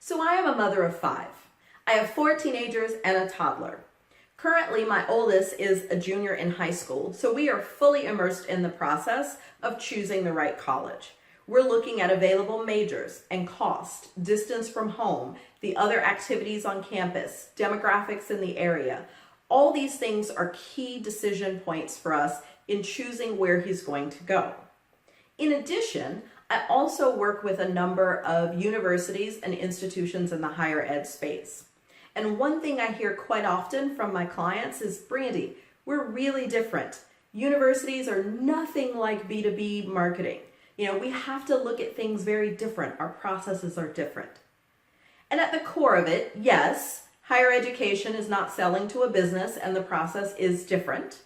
So I am a mother of 5. I have 4 teenagers and a toddler. Currently, my oldest is a junior in high school, so we are fully immersed in the process of choosing the right college. We're looking at available majors and cost, distance from home, the other activities on campus, demographics in the area. All these things are key decision points for us in choosing where he's going to go. In addition, I also work with a number of universities and institutions in the higher ed space. And one thing I hear quite often from my clients is, Brandy, we're really different. Universities are nothing like B2B marketing. We have to look at things very different. Our processes are different. And at the core of it, yes, higher education is not selling to a business and the process is different.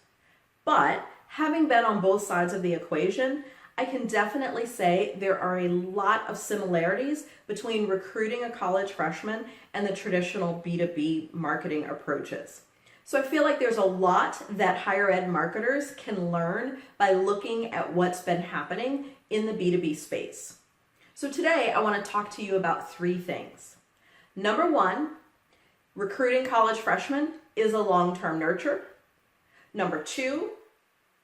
But having been on both sides of the equation, I can definitely say there are a lot of similarities between recruiting a college freshman and the traditional B2B marketing approaches. So I feel like there's a lot that higher ed marketers can learn by looking at what's been happening in the B2B space. So today I want to talk to you about 3 things. Number 1, recruiting college freshmen is a long-term nurture. Number 2,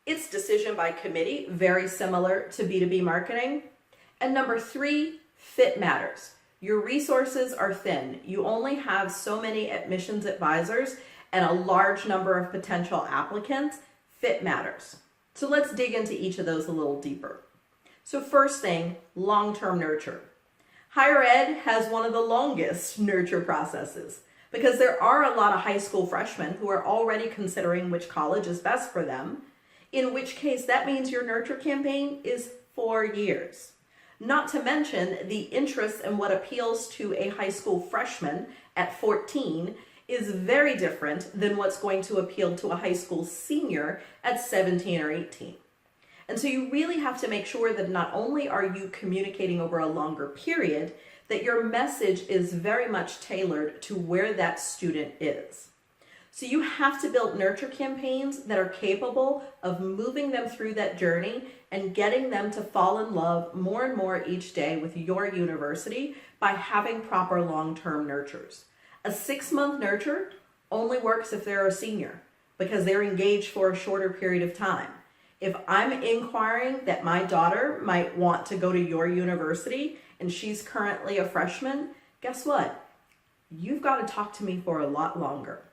it's decision by committee, very similar to B2B marketing. And number 3, fit matters. Your resources are thin. You only have so many admissions advisors and a large number of potential applicants. Fit matters. So let's dig into each of those a little deeper. So first thing, long-term nurture. Higher ed has one of the longest nurture processes because there are a lot of high school freshmen who are already considering which college is best for them, in which case that means your nurture campaign is 4 years. Not to mention the interest in what appeals to a high school freshman at 14 is very different than what's going to appeal to a high school senior at 17 or 18. And so you really have to make sure that not only are you communicating over a longer period, that your message is very much tailored to where that student is. So you have to build nurture campaigns that are capable of moving them through that journey and getting them to fall in love more and more each day with your university by having proper long-term nurtures. A 6-month nurture only works if they're a senior because they're engaged for a shorter period of time. If I'm inquiring that my daughter might want to go to your university and she's currently a freshman, guess what? You've got to talk to me for a lot longer.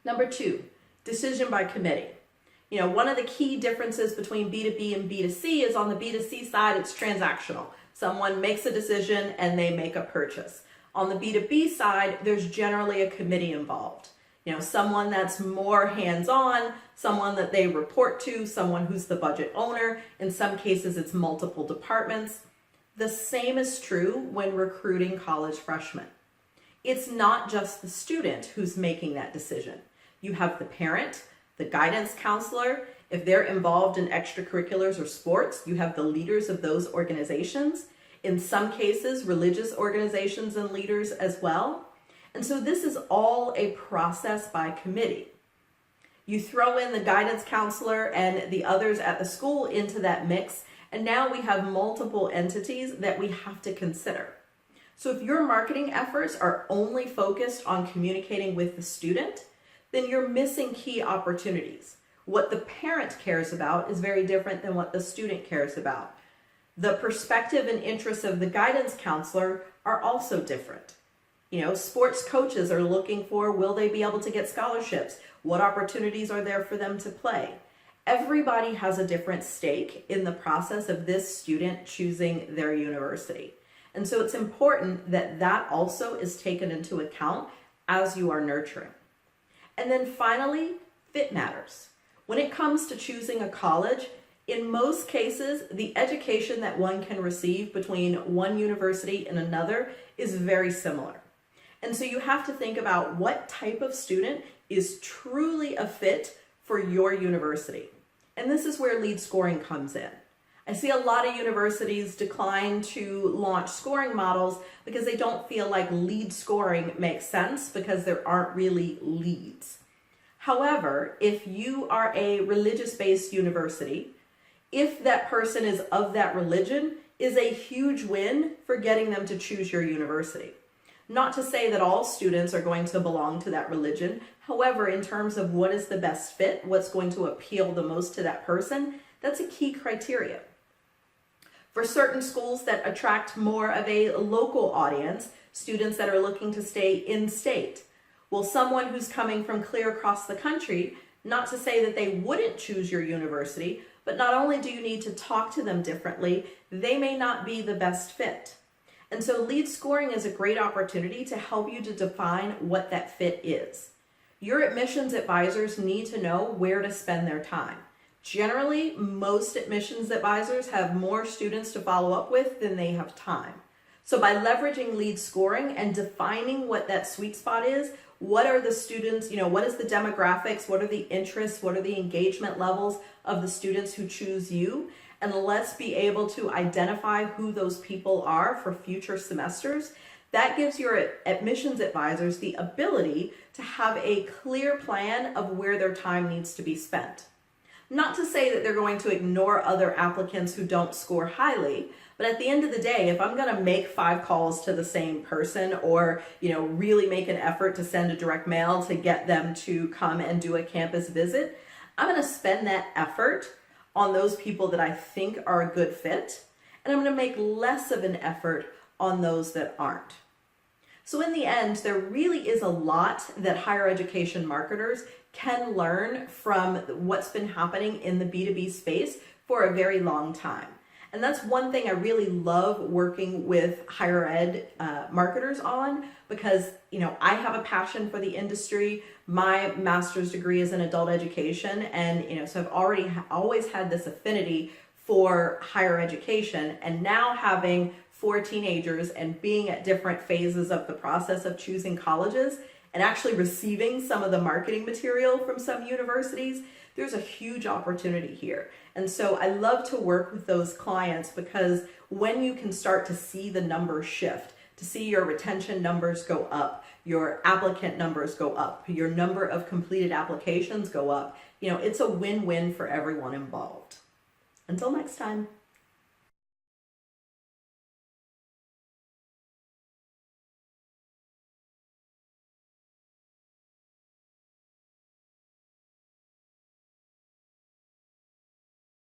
Number 2, decision by committee. One of the key differences between B2B and B2C is on the B2C side, it's transactional. Someone makes a decision and they make a purchase. On the B2B side, there's generally a committee involved. Someone that's more hands-on, someone that they report to, someone who's the budget owner. In some cases, it's multiple departments. The same is true when recruiting college freshmen. It's not just the student who's making that decision. You have the parent, the guidance counselor. If they're involved in extracurriculars or sports, you have the leaders of those organizations. In some cases, religious organizations and leaders as well. And so this is all a process by committee. You throw in the guidance counselor and the others at the school into that mix, and now we have multiple entities that we have to consider. So if your marketing efforts are only focused on communicating with the student, then you're missing key opportunities. What the parent cares about is very different than what the student cares about. The perspective and interests of the guidance counselor are also different. Sports coaches are looking for, will they be able to get scholarships? What opportunities are there for them to play? Everybody has a different stake in the process of this student choosing their university. And so it's important that that also is taken into account as you are nurturing. And then finally, fit matters. When it comes to choosing a college, in most cases, the education that one can receive between one university and another is very similar. And so you have to think about what type of student is truly a fit for your university. And this is where lead scoring comes in. I see a lot of universities decline to launch scoring models because they don't feel like lead scoring makes sense because there aren't really leads. However, if you are a religious-based university, if that person is of that religion, is a huge win for getting them to choose your university. Not to say that all students are going to belong to that religion. However, in terms of what is the best fit, what's going to appeal the most to that person, that's a key criteria. For certain schools that attract more of a local audience, students that are looking to stay in state, well, someone who's coming from clear across the country, not to say that they wouldn't choose your university, but not only do you need to talk to them differently, they may not be the best fit. And so lead scoring is a great opportunity to help you to define what that fit is. Your admissions advisors need to know where to spend their time. Generally, most admissions advisors have more students to follow up with than they have time. So by leveraging lead scoring and defining what that sweet spot is, what are the students, what is the demographics, what are the interests, what are the engagement levels of the students who choose you, and let's be able to identify who those people are for future semesters. That gives your admissions advisors the ability to have a clear plan of where their time needs to be spent. Not to say that they're going to ignore other applicants who don't score highly, but at the end of the day, if I'm going to make 5 calls to the same person or, really make an effort to send a direct mail to get them to come and do a campus visit, I'm going to spend that effort on those people that I think are a good fit, and I'm going to make less of an effort on those that aren't. So in the end, there really is a lot that higher education marketers can learn from what's been happening in the B2B space for a very long time. And that's one thing I really love working with higher ed marketers on, because I have a passion for the industry. My master's degree is in adult education, and so I've always had this affinity for higher education, and now having 4 teenagers and being at different phases of the process of choosing colleges and actually receiving some of the marketing material from some universities, there's a huge opportunity here. And so I love to work with those clients, because when you can start to see the numbers shift, to see your retention numbers go up, your applicant numbers go up, your number of completed applications go up, it's a win-win for everyone involved. Until next time.